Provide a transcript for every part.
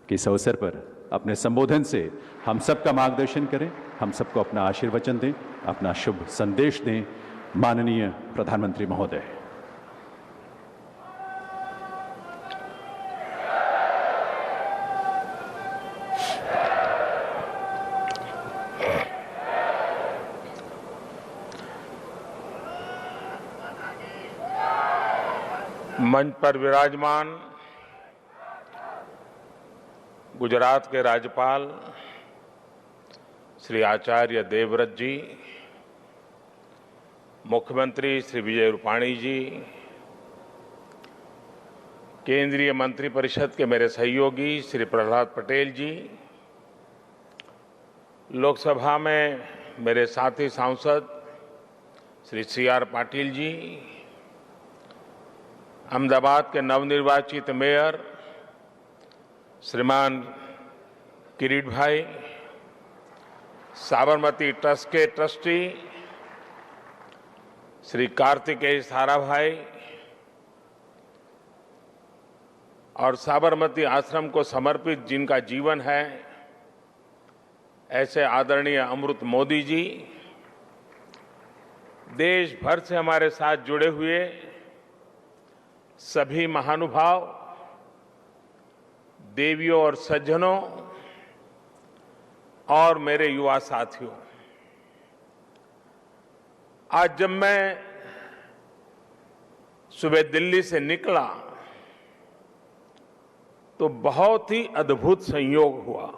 कि इस अवसर पर अपने संबोधन से हम सबका मार्गदर्शन करें, हम सबको अपना आशीर्वचन दें, अपना शुभ संदेश दें। माननीय प्रधानमंत्री महोदय। मंच पर विराजमान गुजरात के राज्यपाल श्री आचार्य देवव्रत जी, मुख्यमंत्री श्री विजय रूपाणी जी, केंद्रीय मंत्रिपरिषद के मेरे सहयोगी श्री प्रहलाद पटेल जी, लोकसभा में मेरे साथी सांसद श्री CR पाटिल जी, अहमदाबाद के नवनिर्वाचित मेयर श्रीमान किरीट भाई, साबरमती ट्रस्ट के ट्रस्टी श्री कार्तिकेय साराभाई और साबरमती आश्रम को समर्पित जिनका जीवन है, ऐसे आदरणीय अमृत मोदी जी, देश भर से हमारे साथ जुड़े हुए सभी महानुभाव, देवियों और सज्जनों और मेरे युवा साथियों, आज जब मैं सुबह दिल्ली से निकला तो बहुत ही अद्भुत संयोग हुआ।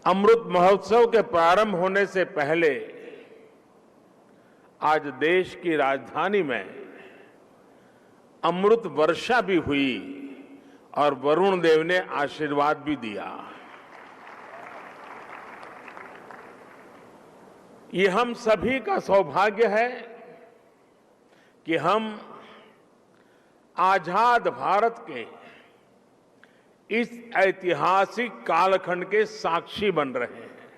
अमृत महोत्सव के प्रारंभ होने से पहले आज देश की राजधानी में अमृत वर्षा भी हुई और वरुण देव ने आशीर्वाद भी दिया। ये हम सभी का सौभाग्य है कि हम आजाद भारत के इस ऐतिहासिक कालखंड के साक्षी बन रहे हैं।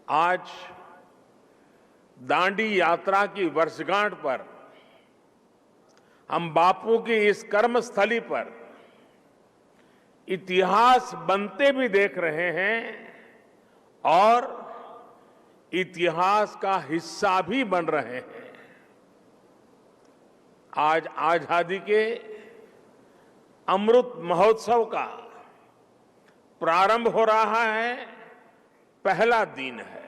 आज दांडी यात्रा की वर्षगांठ पर हम बापू की इस कर्मस्थली पर इतिहास बनते भी देख रहे हैं और इतिहास का हिस्सा भी बन रहे हैं। आज आजादी के अमृत महोत्सव का प्रारंभ हो रहा है, पहला दिन है।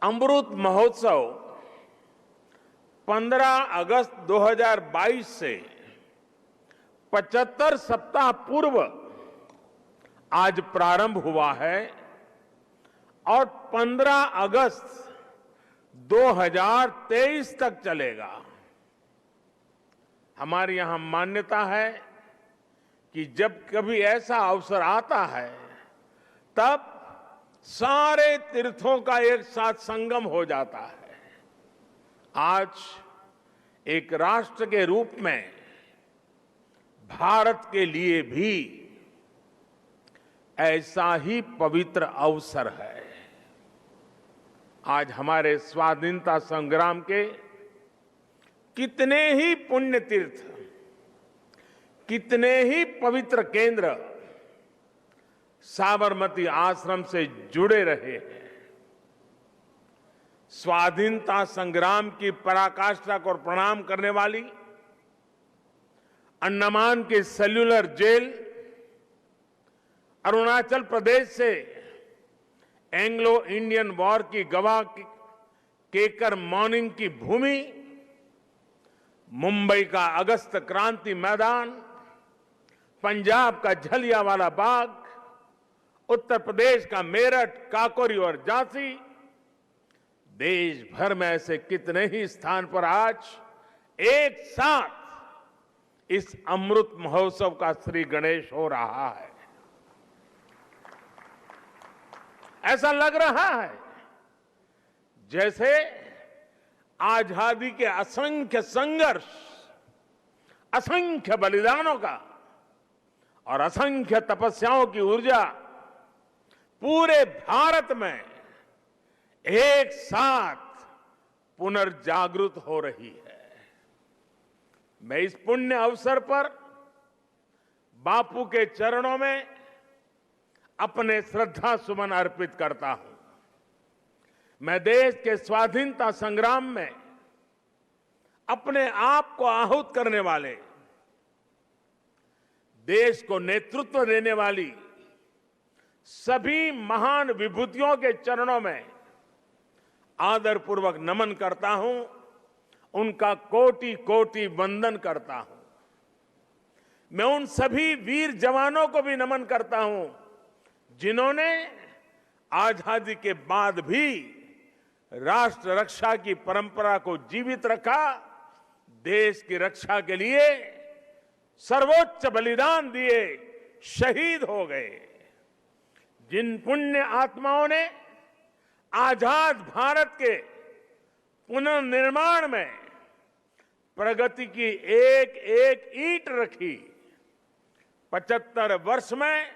अमृत महोत्सव 15 अगस्त 2022 से 75 सप्ताह पूर्व आज प्रारंभ हुआ है और 15 अगस्त 2023 तक चलेगा। हमारे यहां मान्यता है कि जब कभी ऐसा अवसर आता है तब सारे तीर्थों का एक साथ संगम हो जाता है। आज एक राष्ट्र के रूप में भारत के लिए भी ऐसा ही पवित्र अवसर है। आज हमारे स्वाधीनता संग्राम के कितने ही पुण्य तीर्थ, कितने ही पवित्र केंद्र साबरमती आश्रम से जुड़े रहे हैं। स्वाधीनता संग्राम की पराकाष्ठा को प्रणाम करने वाली अंडमान की सेल्युलर जेल, अरुणाचल प्रदेश से एंग्लो इंडियन वॉर की गवाह केकर मॉर्निंग की भूमि, मुंबई का अगस्त क्रांति मैदान, पंजाब का जलियांवाला बाग, उत्तर प्रदेश का मेरठ, काकोरी और झांसी, देश भर में ऐसे कितने ही स्थान पर आज एक साथ इस अमृत महोत्सव का श्री गणेश हो रहा है। ऐसा लग रहा है जैसे आजादी के असंख्य संघर्ष, असंख्य बलिदानों का और असंख्य तपस्याओं की ऊर्जा पूरे भारत में एक साथ पुनर्जागृत हो रही है। मैं इस पुण्य अवसर पर बापू के चरणों में अपने श्रद्धा सुमन अर्पित करता हूं। मैं देश के स्वाधीनता संग्राम में अपने आप को आहूत करने वाले, देश को नेतृत्व देने वाली सभी महान विभूतियों के चरणों में आदरपूर्वक नमन करता हूं, उनका कोटि कोटि वंदन करता हूं। मैं उन सभी वीर जवानों को भी नमन करता हूं जिन्होंने आजादी के बाद भी राष्ट्र रक्षा की परंपरा को जीवित रखा, देश की रक्षा के लिए सर्वोच्च बलिदान दिए, शहीद हो गए। जिन पुण्य आत्माओं ने आजाद भारत के पुनर्निर्माण में प्रगति की एक एक ईंट रखी, 75 वर्ष में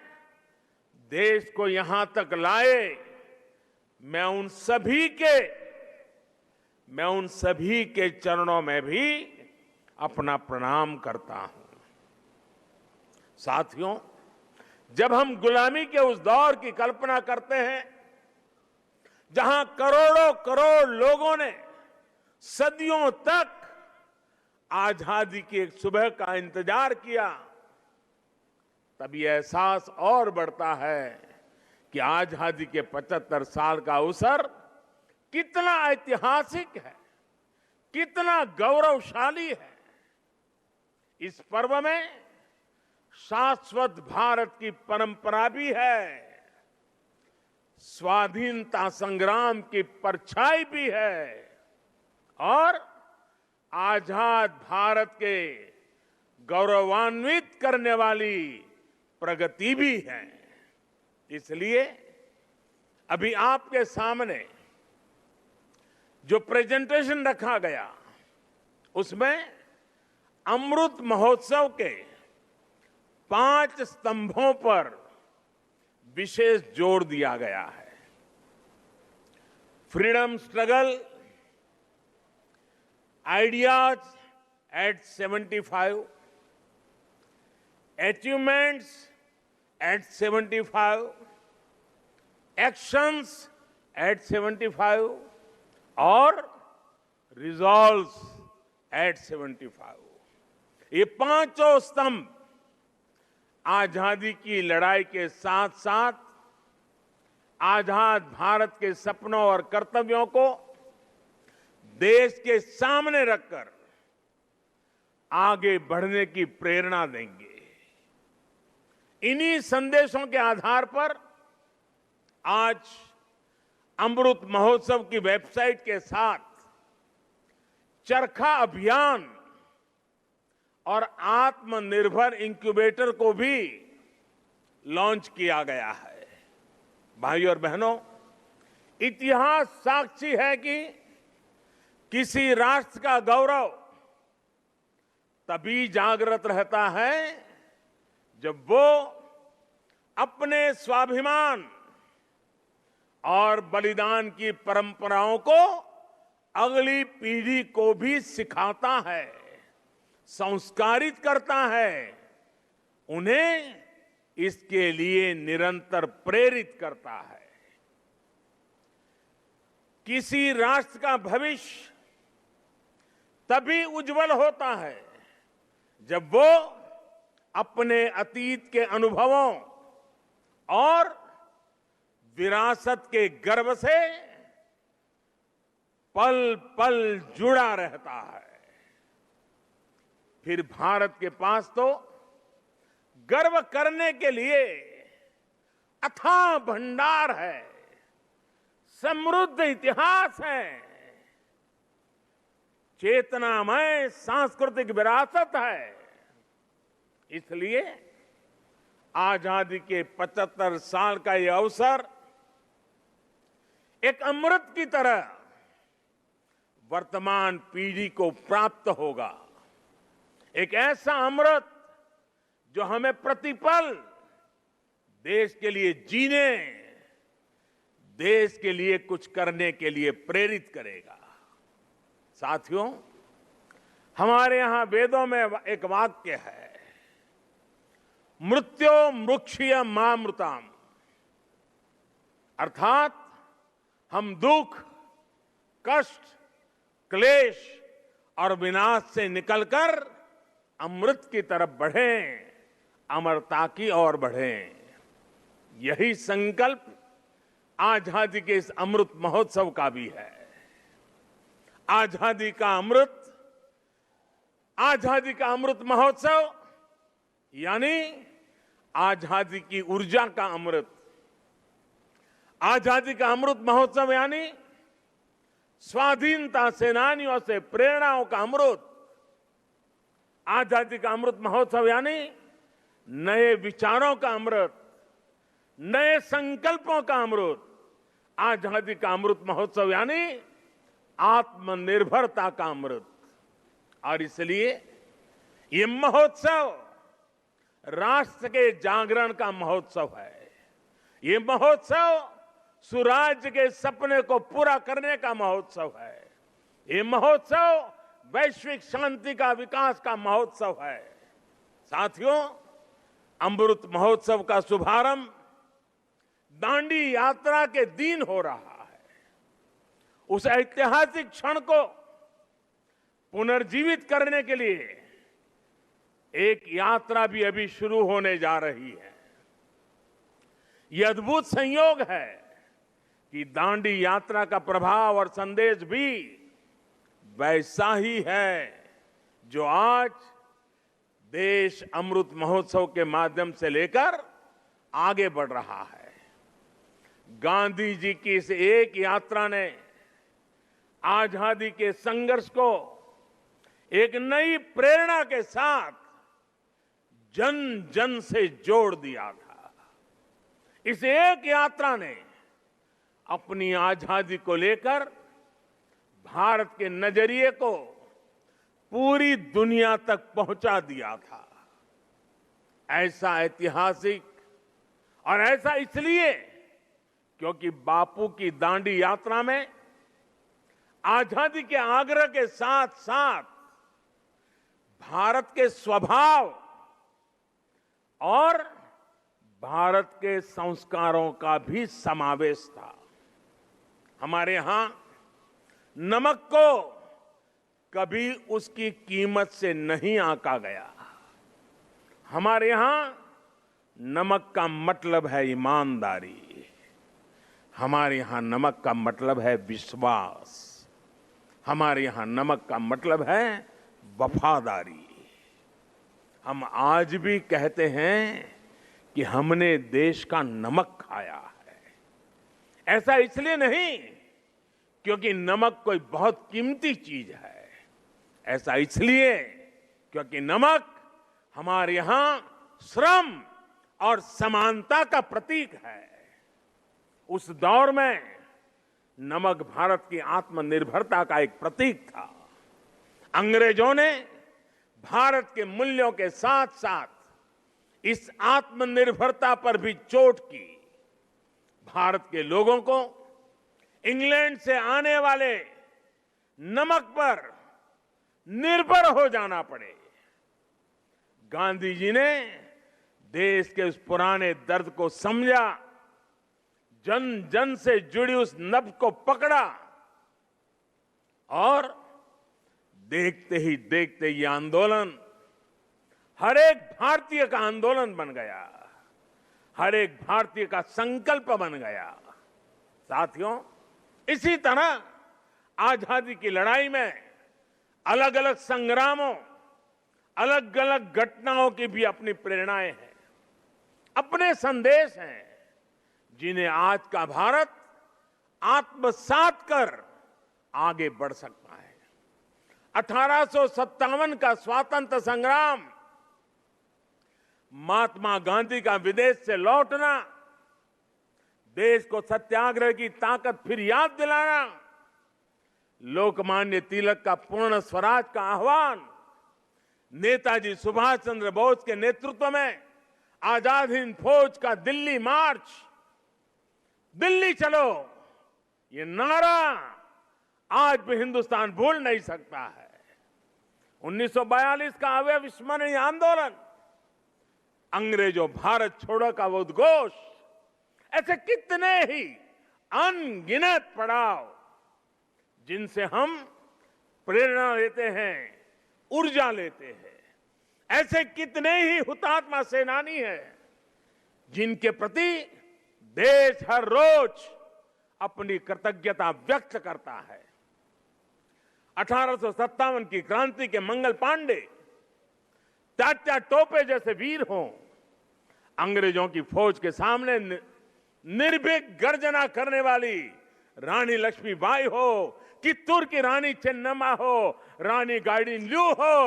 देश को यहां तक लाए, मैं उन सभी के चरणों में भी अपना प्रणाम करता हूं। साथियों, जब हम गुलामी के उस दौर की कल्पना करते हैं जहां करोड़ों करोड़ लोगों ने सदियों तक आजादी की एक सुबह का इंतजार किया, तब ये एहसास और बढ़ता है कि आजादी के 75 साल का अवसर कितना ऐतिहासिक है, कितना गौरवशाली है। इस पर्व में शाश्वत भारत की परंपरा भी है, स्वाधीनता संग्राम की परछाई भी है और आजाद भारत के गौरवान्वित करने वाली प्रगति भी है। इसलिए अभी आपके सामने जो प्रेजेंटेशन रखा गया, उसमें अमृत महोत्सव के 5 स्तंभों पर विशेष जोर दिया गया है। Freedom struggle, ideas at 75, achievements at 75, actions at 75 और रिजॉल्व्स एट 75। ये पांचों स्तंभ आजादी की लड़ाई के साथ साथ आजाद भारत के सपनों और कर्तव्यों को देश के सामने रखकर आगे बढ़ने की प्रेरणा देंगे। इन्हीं संदेशों के आधार पर आज अमृत महोत्सव की वेबसाइट के साथ चरखा अभियान और आत्मनिर्भर इंक्यूबेटर को भी लॉन्च किया गया है। भाइयों और बहनों, इतिहास साक्षी है कि किसी राष्ट्र का गौरव तभी जागृत रहता है जब वो अपने स्वाभिमान और बलिदान की परंपराओं को अगली पीढ़ी को भी सिखाता है, संस्कारित करता है, उन्हें इसके लिए निरंतर प्रेरित करता है। किसी राष्ट्र का भविष्य तभी उज्जवल होता है जब वो अपने अतीत के अनुभवों और विरासत के गर्व से पल पल जुड़ा रहता है। फिर भारत के पास तो गर्व करने के लिए अथाह भंडार है, समृद्ध इतिहास है, चेतनामय सांस्कृतिक विरासत है। इसलिए आजादी के 75 साल का यह अवसर एक अमृत की तरह वर्तमान पीढ़ी को प्राप्त होगा। एक ऐसा अमृत जो हमें प्रतिपल देश के लिए जीने, देश के लिए कुछ करने के लिए प्रेरित करेगा। साथियों, हमारे यहां वेदों में एक वाक्य है, मृत्यो मृक्षीय मामृताम, अर्थात हम दुख, कष्ट, क्लेश और विनाश से निकलकर अमृत की तरफ बढ़ें, अमरता की ओर बढ़ें। यही संकल्प आजादी के इस अमृत महोत्सव का भी है। आजादी का अमृत महोत्सव यानी आजादी की ऊर्जा का अमृत। आजादी का अमृत महोत्सव यानी स्वाधीनता सेनानियों से प्रेरणाओं का अमृत। आजादी का अमृत महोत्सव यानी नए विचारों का अमृत, नए संकल्पों का अमृत। आजादी का अमृत महोत्सव यानी आत्मनिर्भरता का अमृत। और इसलिए ये महोत्सव राष्ट्र के जागरण का महोत्सव है। ये महोत्सव सुराज्य के सपने को पूरा करने का महोत्सव है। ये महोत्सव वैश्विक शांति का, विकास का महोत्सव है। साथियों, अमृत महोत्सव का शुभारंभ दांडी यात्रा के दिन हो रहा है। उस ऐतिहासिक क्षण को पुनर्जीवित करने के लिए एक यात्रा भी अभी शुरू होने जा रही है। यह अद्भुत संयोग है कि दांडी यात्रा का प्रभाव और संदेश भी वैसा ही है जो आज देश अमृत महोत्सव के माध्यम से लेकर आगे बढ़ रहा है। गांधी जी की इस एक यात्रा ने आजादी के संघर्ष को एक नई प्रेरणा के साथ जन जन से जोड़ दिया था। इस एक यात्रा ने अपनी आजादी को लेकर भारत के नजरिए को पूरी दुनिया तक पहुंचा दिया था। ऐसा ऐतिहासिक, और ऐसा इसलिए क्योंकि बापू की दांडी यात्रा में आजादी के आग्रह के साथ साथ भारत के स्वभाव और भारत के संस्कारों का भी समावेश था। हमारे यहां नमक को कभी उसकी कीमत से नहीं आंका गया। हमारे यहां नमक का मतलब है ईमानदारी। हमारे यहां नमक का मतलब है विश्वास। हमारे यहां नमक का मतलब है वफादारी। हम आज भी कहते हैं कि हमने देश का नमक खाया है। ऐसा इसलिए नहीं क्योंकि नमक कोई बहुत कीमती चीज है। ऐसा इसलिए क्योंकि नमक हमारे यहां श्रम और समानता का प्रतीक है। उस दौर में नमक भारत की आत्मनिर्भरता का एक प्रतीक था। अंग्रेजों ने भारत के मूल्यों के साथ साथ इस आत्मनिर्भरता पर भी चोट की। भारत के लोगों को इंग्लैंड से आने वाले नमक पर निर्भर हो जाना पड़े। गांधी जी ने देश के उस पुराने दर्द को समझा, जन जन से जुड़ी उस नब्ज को पकड़ा और देखते ही देखते ये आंदोलन हर एक भारतीय का आंदोलन बन गया, हर एक भारतीय का संकल्प बन गया। साथियों, इसी तरह आजादी की लड़ाई में अलग अलग संग्रामों, अलग अलग घटनाओं की भी अपनी प्रेरणाएं हैं, अपने संदेश हैं, जिन्हें आज का भारत आत्मसात कर आगे बढ़ सकता है। 1857 का स्वातंत्र संग्राम, महात्मा गांधी का विदेश से लौटना, देश को सत्याग्रह की ताकत फिर याद दिलाना, लोकमान्य तिलक का पूर्ण स्वराज का आह्वान, नेताजी सुभाष चंद्र बोस के नेतृत्व में आजाद हिंद फौज का दिल्ली मार्च, दिल्ली चलो, ये नारा आज भी हिंदुस्तान भूल नहीं सकता है। 1942 का अविस्मरणीय आंदोलन, अंग्रेजों भारत छोड़ो का वो उद्घोष, ऐसे कितने ही अनगिनत पड़ाव जिनसे हम प्रेरणा लेते हैं, ऊर्जा लेते हैं। ऐसे कितने ही हुतात्मा सेनानी हैं जिनके प्रति देश हर रोज अपनी कृतज्ञता व्यक्त करता है। 1857 की क्रांति के मंगल पांडे, तात्या टोपे जैसे वीर हों, अंग्रेजों की फौज के सामने निर्भीक गर्जना करने वाली रानी लक्ष्मीबाई हो, कित्तूर की रानी चेन्नम्मा हो, रानी गाइडिनल्यू हो,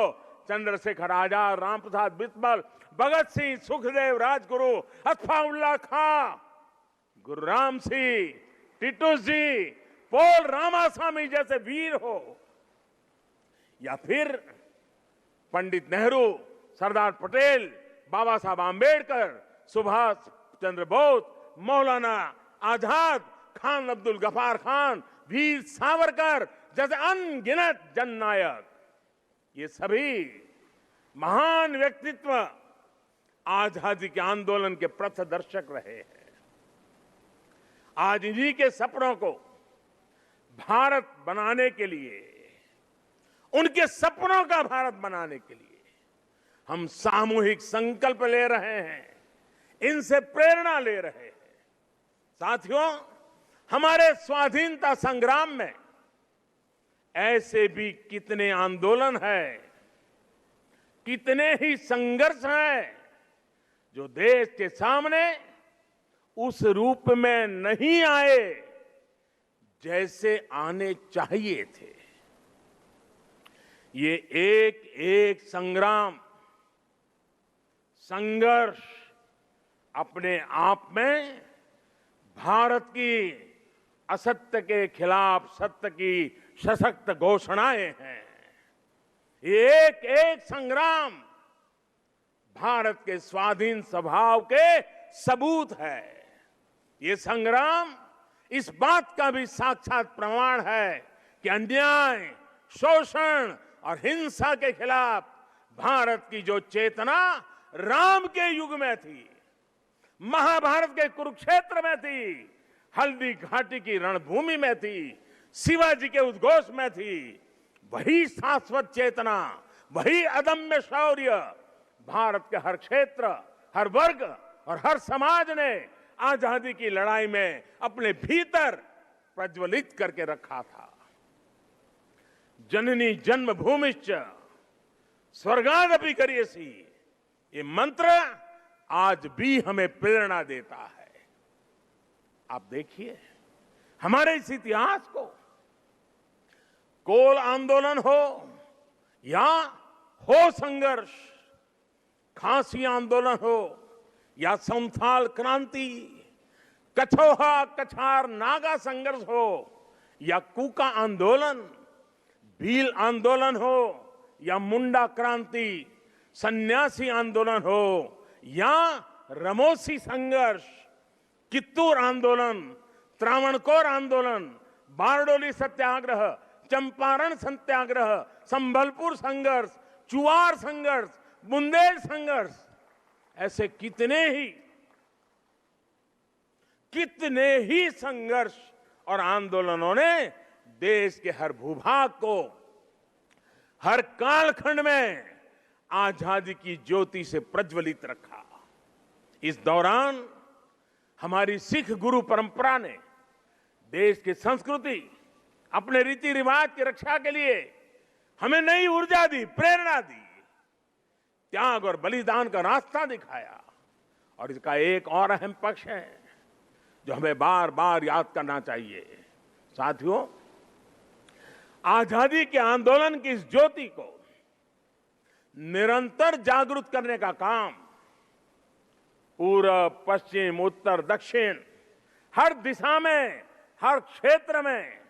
चंद्रशेखर आजाद, रामप्रसाद बिस्मिल, भगत सिंह, सुखदेव, राजगुरु, अतफाउल्लाह खां, गुरुराम सिंह, टिटू जी, पोल रामास्वामी जैसे वीर हो, या फिर पंडित नेहरू, सरदार पटेल, बाबा साहब आंबेडकर, सुभाष चंद्र बोस, मौलाना आजाद, खान अब्दुल गफार खान, वीर सावरकर जैसे अनगिनत जननायक, ये सभी महान व्यक्तित्व आजादी के आंदोलन के पथदर्शक रहे हैं। आज इन्हीं के सपनों को भारत बनाने के लिए, उनके सपनों का भारत बनाने के लिए हम सामूहिक संकल्प ले रहे हैं, इनसे प्रेरणा ले रहे हैं। साथियों, हमारे स्वाधीनता संग्राम में ऐसे भी कितने आंदोलन हैं, कितने ही संघर्ष हैं जो देश के सामने उस रूप में नहीं आए जैसे आने चाहिए थे। ये एक एक संग्राम, संघर्ष अपने आप में भारत की असत्य के खिलाफ सत्य की सशक्त घोषणाएं हैं। ये एक एक संग्राम भारत के स्वाधीन स्वभाव के सबूत है। ये संग्राम इस बात का भी साक्षात प्रमाण है कि अन्याय, शोषण और हिंसा के खिलाफ भारत की जो चेतना राम के युग में थी, महाभारत के कुरुक्षेत्र में थी, हल्दी घाटी की रणभूमि में थी, शिवाजी के उद्घोष में थी, वही शाश्वत चेतना, वही अदम्य शौर्य भारत के हर क्षेत्र, हर वर्ग और हर समाज ने आजादी की लड़ाई में अपने भीतर प्रज्वलित करके रखा था। जननी जन्मभूमिश्च स्वर्गादपि करियसी, ये मंत्र आज भी हमें प्रेरणा देता है। आप देखिए हमारे इस इतिहास को, कोल आंदोलन हो या हो संघर्ष, खांसी आंदोलन हो या संथाल क्रांति, कछोहा कछार नागा संघर्ष हो या कूका आंदोलन, भील आंदोलन हो या मुंडा क्रांति, सन्यासी आंदोलन हो या रमोसी संघर्ष, कित्तूर आंदोलन, त्रावणकोर आंदोलन, बारडोली सत्याग्रह, चंपारण सत्याग्रह, संबलपुर संघर्ष, चुआर संघर्ष, बुंदेल संघर्ष, ऐसे कितने ही संघर्ष और आंदोलनों ने देश के हर भूभाग को, हर कालखंड में आजादी की ज्योति से प्रज्वलित रखा। इस दौरान हमारी सिख गुरु परंपरा ने देश की संस्कृति, अपने रीति रिवाज की रक्षा के लिए हमें नई ऊर्जा दी, प्रेरणा दी, त्याग और बलिदान का रास्ता दिखाया। और इसका एक और अहम पक्ष है जो हमें बार बार याद करना चाहिए। साथियों, आजादी के आंदोलन की इस ज्योति को निरंतर जागृत करने का काम पूरब, पश्चिम, उत्तर, दक्षिण, हर दिशा में, हर क्षेत्र में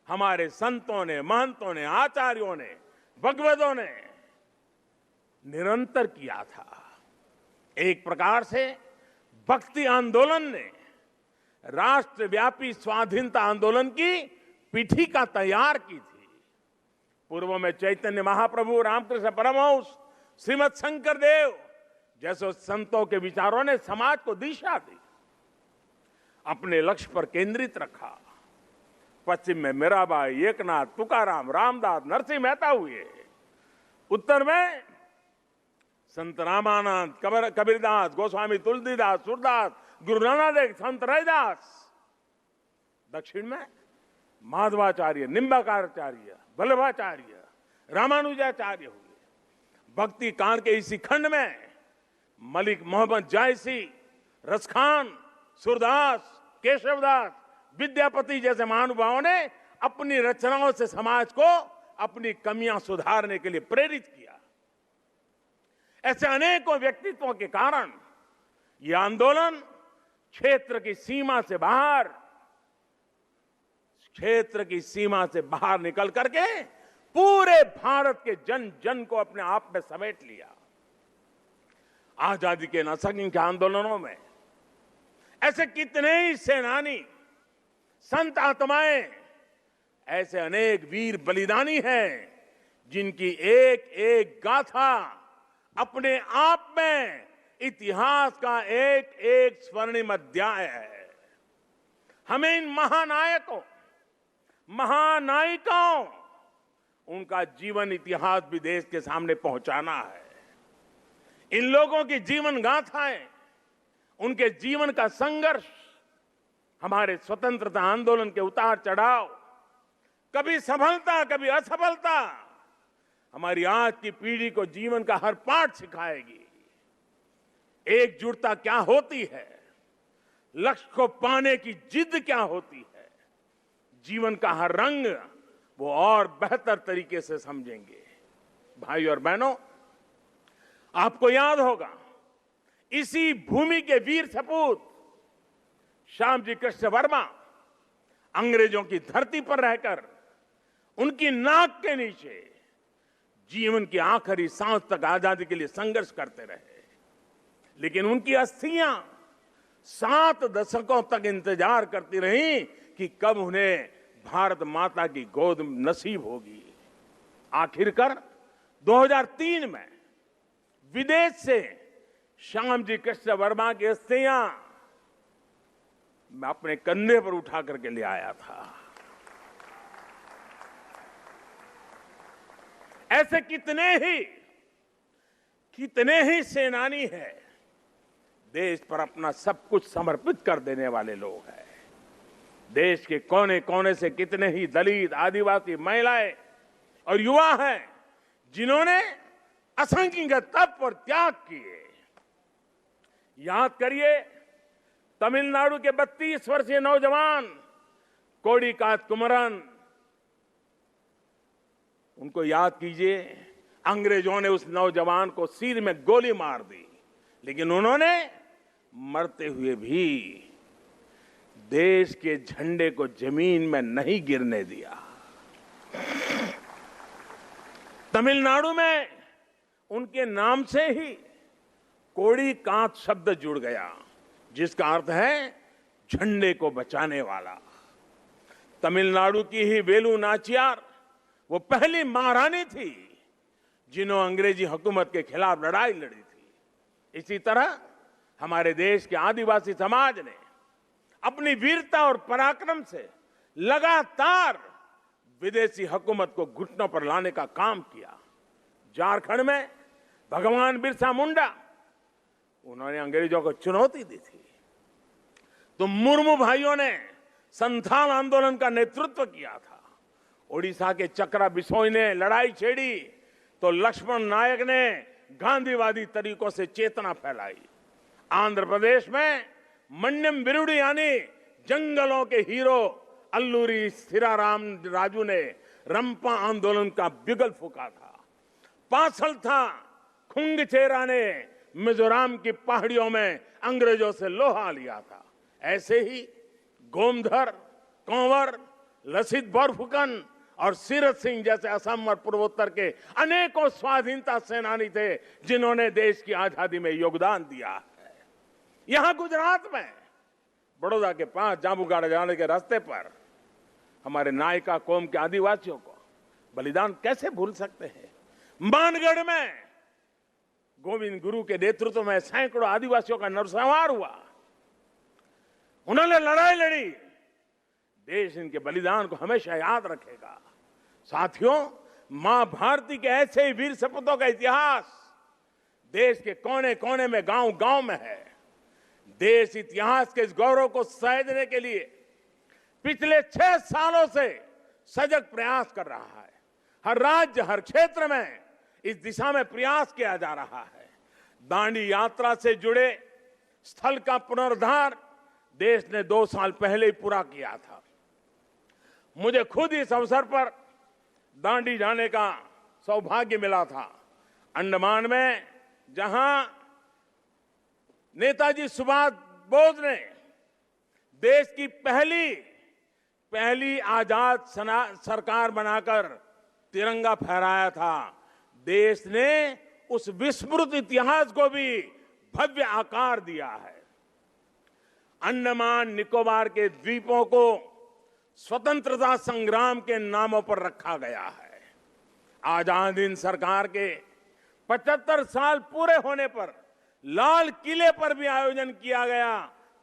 हमारे संतों ने, महंतों ने, आचार्यों ने, भगवतों ने निरंतर किया था। एक प्रकार से भक्ति आंदोलन ने राष्ट्रव्यापी स्वाधीनता आंदोलन की पीठिका तैयार की थी। पूर्व में चैतन्य महाप्रभु, रामकृष्ण परमहंस, श्रीमद शंकर देव जैसे संतों के विचारों ने समाज को दिशा दी, अपने लक्ष्य पर केंद्रित रखा। पश्चिम में मीराबाई, एकनाथ, तुकाराम, रामदास, नरसिंह मेहता हुए। उत्तर में संत रामानंद, कबीरदास, गोस्वामी तुलसीदास, सूरदास, गुरु नानक देव, संत रैदास। दक्षिण में माधवाचार्य, निम्बाकारचार्य, वल्लभाचार्य, रामानुजाचार्य हुए। भक्ति काल के इसी खंड में मलिक मोहम्मद जायसी, रसखान, सूरदास, केशवदास, विद्यापति जैसे महानुभावों ने अपनी रचनाओं से समाज को अपनी कमियां सुधारने के लिए प्रेरित किया। ऐसे अनेकों व्यक्तित्वों के कारण यह आंदोलन क्षेत्र की सीमा से बाहर निकल करके पूरे भारत के जन जन को अपने आप में समेट लिया। आजादी के असंख्य आंदोलनों में ऐसे कितने ही सेनानी, संत आत्माएं, ऐसे अनेक वीर बलिदानी हैं जिनकी एक एक गाथा अपने आप में इतिहास का एक एक स्वर्णिम अध्याय है। हमें इन महानायकों, महानायिकाओं, उनका जीवन इतिहास भी देश के सामने पहुंचाना है। इन लोगों की जीवन गाथाएं, उनके जीवन का संघर्ष, हमारे स्वतंत्रता आंदोलन के उतार चढ़ाव, कभी सफलता कभी असफलता, हमारी आज की पीढ़ी को जीवन का हर पाठ सिखाएगी। एकजुटता क्या होती है, लक्ष्य को पाने की जिद क्या होती है, जीवन का हर रंग वो और बेहतर तरीके से समझेंगे। भाई और बहनों, आपको याद होगा इसी भूमि के वीर सपूत श्यामजी कृष्ण वर्मा अंग्रेजों की धरती पर रहकर उनकी नाक के नीचे जीवन की आखिरी सांस तक आजादी के लिए संघर्ष करते रहे। लेकिन उनकी अस्थियां 7 दशकों तक इंतजार करती रहीं कि कब उन्हें भारत माता की गोद नसीब होगी। आखिरकार 2003 में विदेश से श्यामजी कृष्ण वर्मा की अस्थियां मैं अपने कंधे पर उठा करके ले आया था। ऐसे कितने ही सेनानी हैं, देश पर अपना सब कुछ समर्पित कर देने वाले लोग हैं। देश के कोने कोने से कितने ही दलित, आदिवासी, महिलाएं और युवा हैं जिन्होंने असंख्य तप और त्याग किए। याद करिए तमिलनाडु के 32 वर्षीय नौजवान कोडिकात कुमरन, उनको याद कीजिए। अंग्रेजों ने उस नौजवान को सिर में गोली मार दी, लेकिन उन्होंने मरते हुए भी देश के झंडे को जमीन में नहीं गिरने दिया। तमिलनाडु में उनके नाम से ही कोडिकात शब्द जुड़ गया, जिसका अर्थ है झंडे को बचाने वाला। तमिलनाडु की ही वेलु नाचियार वो पहली महारानी थी जिन्होंने अंग्रेजी हुकूमत के खिलाफ लड़ाई लड़ी थी। इसी तरह हमारे देश के आदिवासी समाज ने अपनी वीरता और पराक्रम से लगातार विदेशी हुकूमत को घुटनों पर लाने का काम किया। झारखंड में भगवान बिरसा मुंडा, उन्होंने अंग्रेजों को चुनौती दी थी। तो मुर्मू भाइयों ने संथाल आंदोलन का नेतृत्व किया था। ओडिशा के चक्रा बिसोई ने लड़ाई छेड़ी तो लक्ष्मण नायक ने गांधीवादी तरीकों से चेतना फैलाई। आंध्र प्रदेश में मन्यम बिरुडी यानी जंगलों के हीरो अल्लूरी सीराराम राजू ने रंपा आंदोलन का बिगल फूका था। पासल था खुंगचेरा ने मिजोरम की पहाड़ियों में अंग्रेजों से लोहा लिया था। ऐसे ही गोमधर, कंवर, लसित बोरफुकन और सीरत सिंह जैसे असम और पूर्वोत्तर के अनेकों स्वाधीनता सेनानी थे जिन्होंने देश की आजादी में योगदान दिया है। यहां गुजरात में बड़ौदा के पास जांबुगाड़ा जाने के रास्ते पर हमारे नायका कौम के आदिवासियों को बलिदान कैसे भूल सकते हैं। मानगढ़ में गोविंद गुरु के नेतृत्व में सैकड़ों आदिवासियों का नरसंहार हुआ। उन्होंने लड़ाई लड़ी। देश इनके बलिदान को हमेशा याद रखेगा। साथियों, मां भारती के ऐसे ही वीर सपूतों का इतिहास देश के कोने कोने में, गांव गांव में है। देश इतिहास के इस गौरव को सहेजने के लिए पिछले 6 सालों से सजग प्रयास कर रहा है। हर राज्य, हर क्षेत्र में इस दिशा में प्रयास किया जा रहा है। दांडी यात्रा से जुड़े स्थल का पुनरुद्धार देश ने 2 साल पहले ही पूरा किया था। मुझे खुद इस अवसर पर दांडी जाने का सौभाग्य मिला था। अंडमान में जहां नेताजी सुभाष बोस ने देश की पहली आजाद सरकार बनाकर तिरंगा फहराया था, देश ने उस विस्मृत इतिहास को भी भव्य आकार दिया है। अंडमान निकोबार के द्वीपों को स्वतंत्रता संग्राम के नामों पर रखा गया है। आजाद हिंद सरकार के 75 साल पूरे होने पर लाल किले पर भी आयोजन किया गया,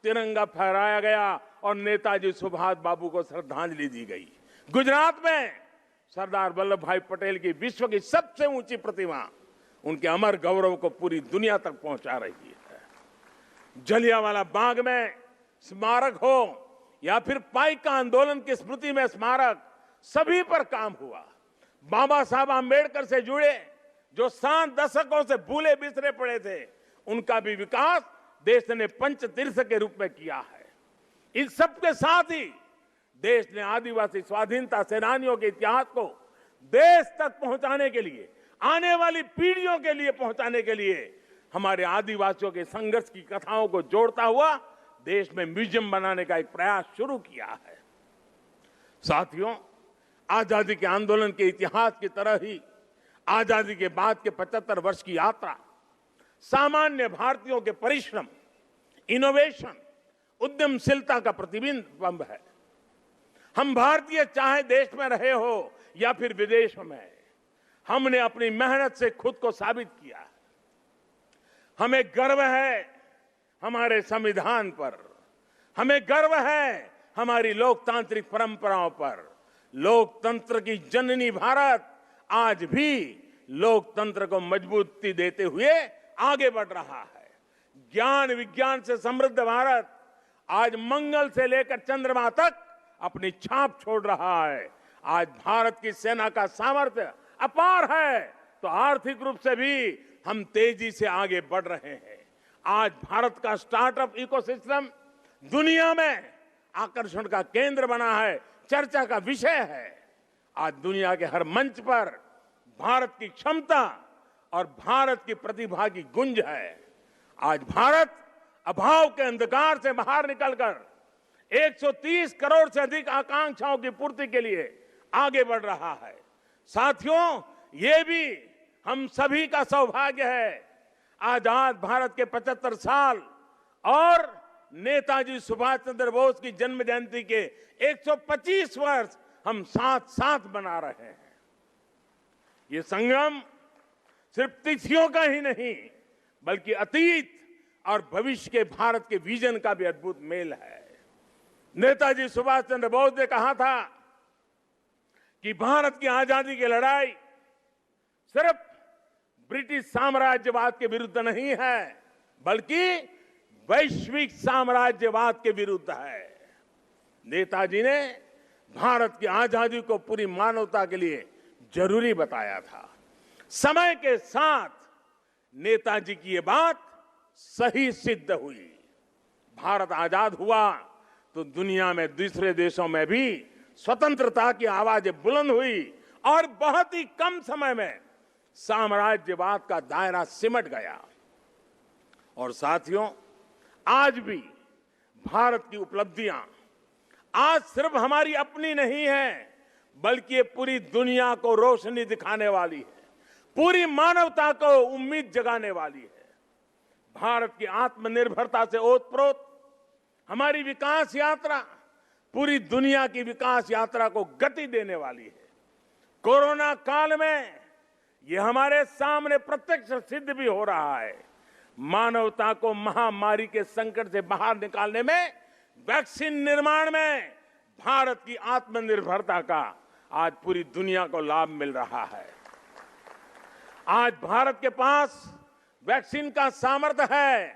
तिरंगा फहराया गया और नेताजी सुभाष बाबू को श्रद्धांजलि दी गई। गुजरात में सरदार वल्लभ भाई पटेल की विश्व की सबसे ऊंची प्रतिमा उनके अमर गौरव को पूरी दुनिया तक पहुंचा रही है। जलियांवाला बाग में स्मारक हो या फिर पाइका आंदोलन की स्मृति में स्मारक, सभी पर काम हुआ। बाबा साहब आंबेडकर से जुड़े जो 7 दशकों से भूले बिसरे पड़े थे, उनका भी विकास देश ने पंचतीर्थ के रूप में किया है। इन सबके साथ ही देश ने आदिवासी स्वाधीनता सेनानियों के इतिहास को देश तक पहुंचाने के लिए, आने वाली पीढ़ियों के लिए पहुंचाने के लिए हमारे आदिवासियों के संघर्ष की कथाओं को जोड़ता हुआ देश में म्यूजियम बनाने का एक प्रयास शुरू किया है। साथियों, आजादी के आंदोलन के इतिहास की तरह ही आजादी के बाद के 75 वर्ष की यात्रा सामान्य भारतीयों के परिश्रम, इनोवेशन, उद्यमशीलता का प्रतिबिंब है। हम भारतीय चाहे देश में रहे हो या फिर विदेश में, हमने अपनी मेहनत से खुद को साबित किया है। हमें गर्व है हमारे संविधान पर, हमें गर्व है हमारी लोकतांत्रिक परंपराओं पर। लोकतंत्र की जननी भारत आज भी लोकतंत्र को मजबूती देते हुए आगे बढ़ रहा है। ज्ञान विज्ञान से समृद्ध भारत आज मंगल से लेकर चंद्रमा तक अपनी छाप छोड़ रहा है। आज भारत की सेना का सामर्थ्य अपार है, तो आर्थिक रूप से भी हम तेजी से आगे बढ़ रहे हैं। आज भारत का स्टार्टअप इकोसिस्टम दुनिया में आकर्षण का केंद्र बना है, चर्चा का विषय है। आज दुनिया के हर मंच पर भारत की क्षमता और भारत की प्रतिभा की गुंज है। आज भारत अभाव के अंधकार से बाहर निकलकर 130 करोड़ से अधिक आकांक्षाओं की पूर्ति के लिए आगे बढ़ रहा है। साथियों, ये भी हम सभी का सौभाग्य है। आजाद भारत के 75 साल और नेताजी सुभाष चंद्र बोस की जन्म जयंती के 125 वर्ष हम साथ साथ मना रहे हैं। ये संगम सिर्फ तिथियों का ही नहीं, बल्कि अतीत और भविष्य के भारत के विजन का भी अद्भुत मेल है। नेताजी सुभाष चंद्र बोस ने कहा था कि भारत की आजादी की लड़ाई सिर्फ ब्रिटिश साम्राज्यवाद के विरुद्ध नहीं है, बल्कि वैश्विक साम्राज्यवाद के विरुद्ध है। नेताजी ने भारत की आजादी को पूरी मानवता के लिए जरूरी बताया था। समय के साथ नेताजी की ये बात सही सिद्ध हुई। भारत आजाद हुआ तो दुनिया में दूसरे देशों में भी स्वतंत्रता की आवाजें बुलंद हुई और बहुत ही कम समय में साम्राज्यवाद का दायरा सिमट गया। और साथियों, आज भी भारत की उपलब्धियां आज सिर्फ हमारी अपनी नहीं है, बल्कि ये पूरी दुनिया को रोशनी दिखाने वाली है, पूरी मानवता को उम्मीद जगाने वाली है। भारत की आत्मनिर्भरता से ओतप्रोत हमारी विकास यात्रा पूरी दुनिया की विकास यात्रा को गति देने वाली है। कोरोना काल में ये हमारे सामने प्रत्यक्ष सिद्ध भी हो रहा है। मानवता को महामारी के संकट से बाहर निकालने में, वैक्सीन निर्माण में भारत की आत्मनिर्भरता का आज पूरी दुनिया को लाभ मिल रहा है। आज भारत के पास वैक्सीन का सामर्थ्य है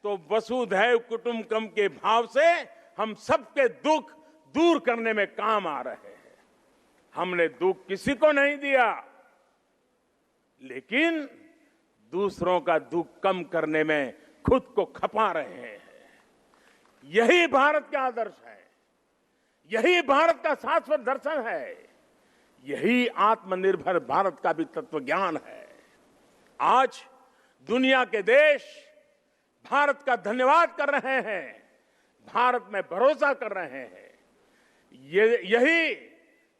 तो वसुधैव कुटुंबकम के भाव से हम सबके दुख दूर करने में काम आ रहे हैं। हमने दुख किसी को नहीं दिया, लेकिन दूसरों का दुख कम करने में खुद को खपा रहे हैं। यही भारत का आदर्श है, यही भारत का शाश्वत दर्शन है, यही आत्मनिर्भर भारत का भी तत्व ज्ञान है। आज दुनिया के देश भारत का धन्यवाद कर रहे हैं, भारत में भरोसा कर रहे हैं। यही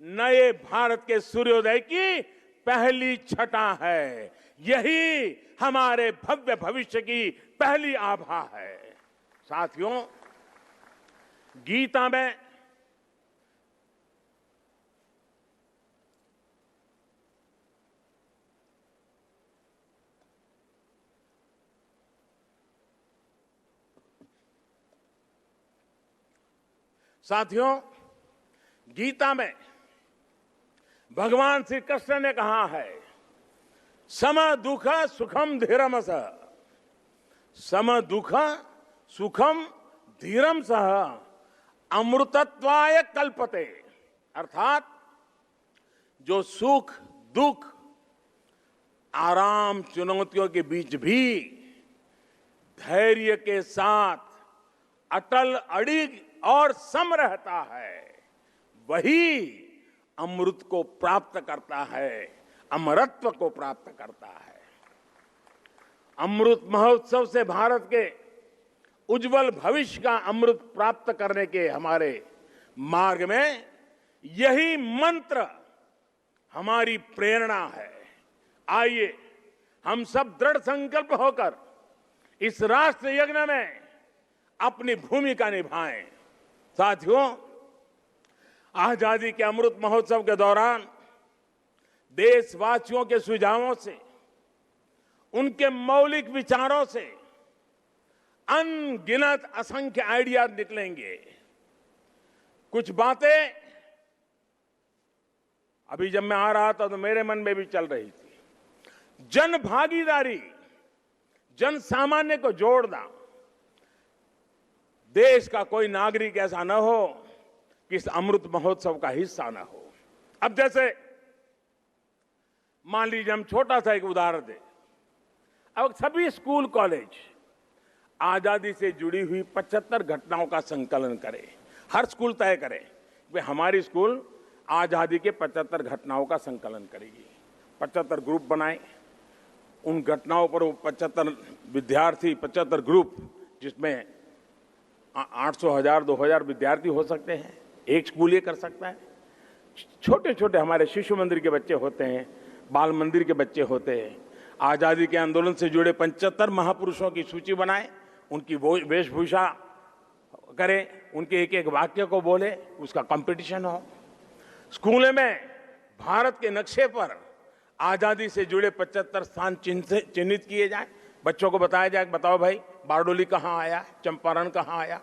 नए भारत के सूर्योदय की पहली छटा है, यही हमारे भव्य भविष्य की पहली आभा है। साथियों, गीता में भगवान श्री कृष्ण ने कहा है, सम दुख सुखम धीरम सह, सम दुख सुखम धीरम सह अमृतत्वाय कल्पते। अर्थात जो सुख दुख आराम चुनौतियों के बीच भी धैर्य के साथ अटल अड़िग और सम रहता है, वही अमृत को प्राप्त करता है, अमरत्व को प्राप्त करता है। अमृत महोत्सव से भारत के उज्जवल भविष्य का अमृत प्राप्त करने के हमारे मार्ग में यही मंत्र हमारी प्रेरणा है। आइए हम सब दृढ़ संकल्प होकर इस राष्ट्र यज्ञ में अपनी भूमिका निभाएं। साथियों, आजादी के अमृत महोत्सव के दौरान देशवासियों के सुझावों से, उनके मौलिक विचारों से अनगिनत असंख्य आइडियाज निकलेंगे। कुछ बातें अभी जब मैं आ रहा था तो मेरे मन में भी चल रही थी। जन भागीदारी, जन सामान्य को जोड़ना। देश का कोई नागरिक ऐसा न हो कि इस अमृत महोत्सव का हिस्सा न हो। अब जैसे मान लीजिए हम छोटा सा एक उदाहरण दें। अब सभी स्कूल कॉलेज आजादी से जुड़ी हुई 75 घटनाओं का संकलन करें। हर स्कूल तय करे कि हमारी स्कूल आजादी के 75 घटनाओं का संकलन करेगी। 75 ग्रुप बनाए, उन घटनाओं पर वो 75 विद्यार्थी, 75 ग्रुप, जिसमें 800, 1000, 2000 विद्यार्थी हो सकते हैं। एक स्कूल ये कर सकता है। छोटे छोटे हमारे शिशु मंदिर के बच्चे होते हैं, बाल मंदिर के बच्चे होते हैं। आजादी के आंदोलन से जुड़े 75 महापुरुषों की सूची बनाए, उनकी वेशभूषा करें, उनके एक एक वाक्य को बोले, उसका कंपटीशन हो। स्कूल में भारत के नक्शे पर आजादी से जुड़े 75 स्थान चिन्हित किए जाए। बच्चों को बताया जाए, बताओ भाई बारडोली कहाँ आया, चंपारण कहाँ आया।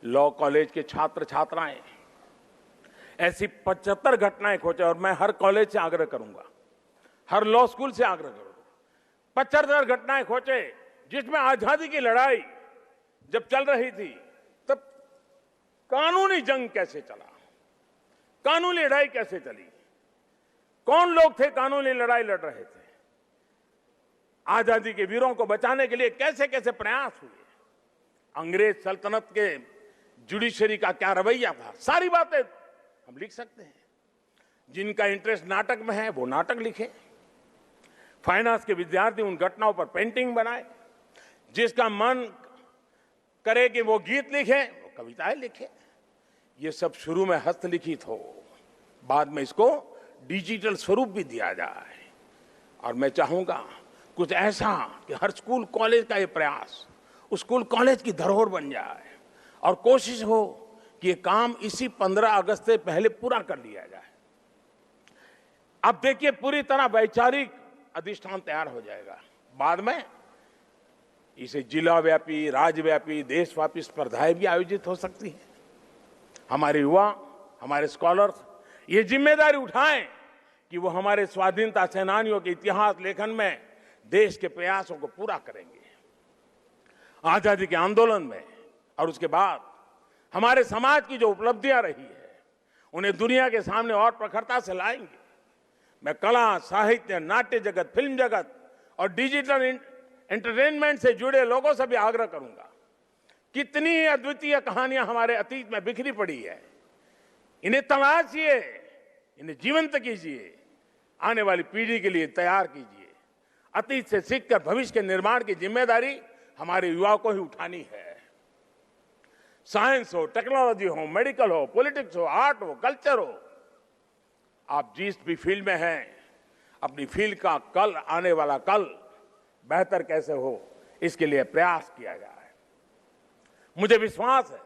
लॉ कॉलेज के छात्र छात्राएं ऐसी 75 घटनाएं खोजे, और मैं हर कॉलेज से आग्रह करूंगा, हर लॉ स्कूल से आग्रह करूंगा, 75 घटनाएं खोजे जिसमें आजादी की लड़ाई जब चल रही थी तब कानूनी जंग कैसे चला, कानूनी लड़ाई कैसे चली, कौन लोग थे कानूनी लड़ाई लड़ रहे थे, आजादी के वीरों को बचाने के लिए कैसे कैसे प्रयास हुए, अंग्रेज सल्तनत के जुडिशरी का क्या रवैया था। सारी बातें हम लिख सकते हैं। जिनका इंटरेस्ट नाटक में है वो नाटक लिखे, फाइनेंस के विद्यार्थी उन घटनाओं पर पेंटिंग बनाए, जिसका मन करे कि वो गीत लिखे वो कविताएं लिखे। ये सब शुरू में हस्तलिखित हो, बाद में इसको डिजिटल स्वरूप भी दिया जाए। और मैं चाहूंगा कुछ ऐसा कि हर स्कूल कॉलेज का ये प्रयास उस स्कूल कॉलेज की धरोहर बन जाए, और कोशिश हो कि ये काम इसी 15 अगस्त से पहले पूरा कर लिया जाए। अब देखिए पूरी तरह वैचारिक अधिष्ठान तैयार हो जाएगा। बाद में इसे जिला व्यापी, राज्यव्यापी, देशव्यापी स्पर्धाएं भी आयोजित हो सकती हैं। हमारे युवा, हमारे स्कॉलर्स ये जिम्मेदारी उठाएं कि वो हमारे स्वाधीनता सेनानियों के इतिहास लेखन में देश के प्रयासों को पूरा करेंगे। आजादी के आंदोलन में और उसके बाद हमारे समाज की जो उपलब्धियां रही है उन्हें दुनिया के सामने और प्रखरता से लाएंगे। मैं कला, साहित्य, नाट्य जगत, फिल्म जगत और डिजिटल एंटरटेनमेंट से जुड़े लोगों से भी आग्रह करूंगा। कितनी अद्वितीय कहानियां हमारे अतीत में बिखरी पड़ी है, इन्हें तलाशिए, इन्हें जीवंत कीजिए, आने वाली पीढ़ी के लिए तैयार कीजिए। अतीत से सीखकर भविष्य के निर्माण की जिम्मेदारी हमारे युवाओं को ही उठानी है। साइंस हो, टेक्नोलॉजी हो, मेडिकल हो, पॉलिटिक्स हो, आर्ट हो, कल्चर हो, आप जिस भी फील्ड में हैं, अपनी फील्ड का कल, आने वाला कल बेहतर कैसे हो, इसके लिए प्रयास किया जाए। मुझे विश्वास है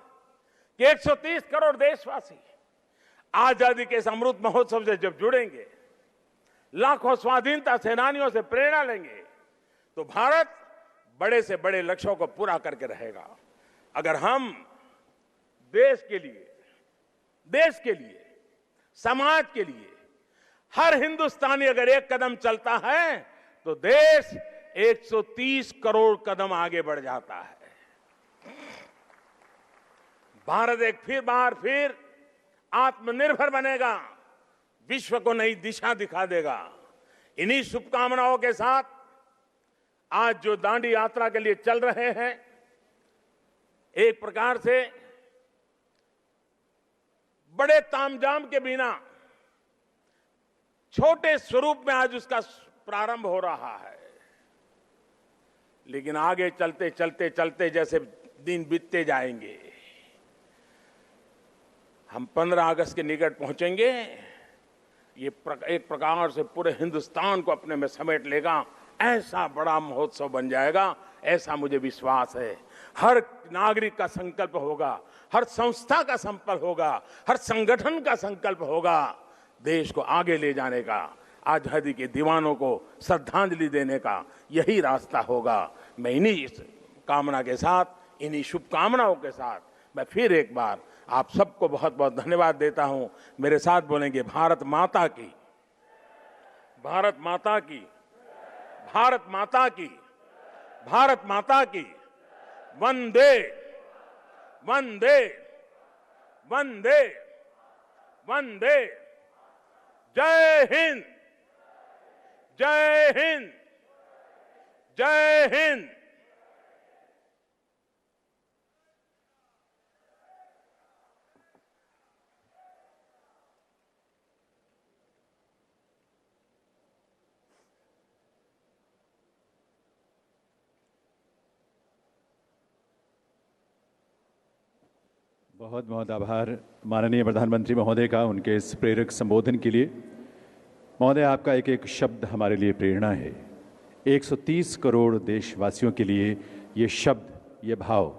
कि 130 करोड़ देशवासी आजादी के इस अमृत महोत्सव से जब जुड़ेंगे, लाखों स्वाधीनता सेनानियों से प्रेरणा लेंगे, तो भारत बड़े से बड़े लक्ष्यों को पूरा करके रहेगा। अगर हम देश के लिए, समाज के लिए हर हिंदुस्तानी अगर एक कदम चलता है तो देश 130 करोड़ कदम आगे बढ़ जाता है। भारत एक बार फिर आत्मनिर्भर बनेगा, विश्व को नई दिशा दिखा देगा। इन्हीं शुभकामनाओं के साथ आज जो दांडी यात्रा के लिए चल रहे हैं, एक प्रकार से बड़े तामझाम के बिना छोटे स्वरूप में आज उसका प्रारंभ हो रहा है। लेकिन आगे चलते चलते चलते जैसे दिन बीतते जाएंगे, हम 15 अगस्त के निकट पहुंचेंगे। ये एक प्रकार से पूरे हिंदुस्तान को अपने में समेट लेगा। ऐसा बड़ा महोत्सव बन जाएगा, ऐसा मुझे विश्वास है। हर नागरिक का संकल्प होगा, हर संस्था का संकल्प होगा, हर संगठन का संकल्प होगा देश को आगे ले जाने का, आजादी के दीवानों को श्रद्धांजलि देने का यही रास्ता होगा। मैं इन्हीं कामना के साथ, इन्हीं शुभकामनाओं के साथ मैं फिर एक बार आप सबको बहुत बहुत धन्यवाद देता हूं। मेरे साथ बोलेंगे भारत माता की, भारत माता की, भारत माता की, भारत माता की। वंदे वंदे वंदे वंदे। जय हिंद, जय हिंद, जय हिंद। बहुत बहुत आभार माननीय प्रधानमंत्री महोदय का उनके इस प्रेरक संबोधन के लिए। महोदय, आपका एक एक शब्द हमारे लिए प्रेरणा है। 130 करोड़ देशवासियों के लिए ये शब्द, ये भाव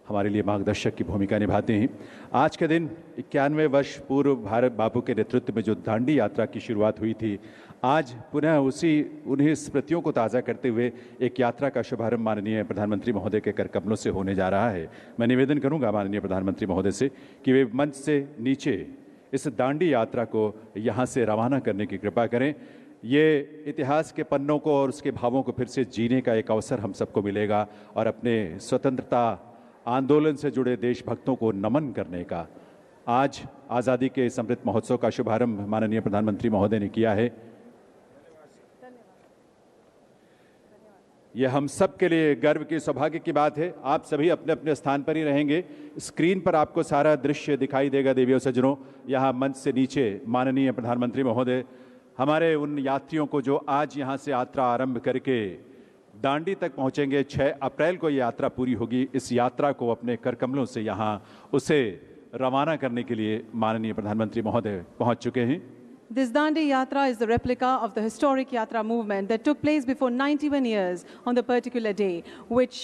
हमारे लिए मार्गदर्शक की भूमिका निभाते हैं। आज के दिन 91 वर्ष पूर्व भारत बापू के नेतृत्व में जो दांडी यात्रा की शुरुआत हुई थी, आज पुनः उन्हीं स्मृतियों को ताज़ा करते हुए एक यात्रा का शुभारंभ माननीय प्रधानमंत्री महोदय के कर कमलों से होने जा रहा है। मैं निवेदन करूंगा माननीय प्रधानमंत्री महोदय से कि वे मंच से नीचे इस दांडी यात्रा को यहाँ से रवाना करने की कृपा करें। ये इतिहास के पन्नों को और उसके भावों को फिर से जीने का एक अवसर हम सबको मिलेगा और अपने स्वतंत्रता आंदोलन से जुड़े देशभक्तों को नमन करने का। आज आज़ादी के इस अमृत महोत्सव का शुभारंभ माननीय प्रधानमंत्री महोदय ने किया है। यह हम सब के लिए गर्व की, सौभाग्य की बात है। आप सभी अपने अपने स्थान पर ही रहेंगे। स्क्रीन पर आपको सारा दृश्य दिखाई देगा। देवियों सज्जनों, यहाँ मंच से नीचे माननीय प्रधानमंत्री महोदय हमारे उन यात्रियों को जो आज यहाँ से यात्रा आरंभ करके दांडी तक पहुँचेंगे, 6 अप्रैल को ये यात्रा पूरी होगी। इस यात्रा को अपने कर कमलों से यहाँ उसे रवाना करने के लिए माननीय प्रधानमंत्री महोदय पहुँच चुके हैं। This Dandi Yatra is the replica of the historic Yatra movement that took place before 91 years on the particular day, which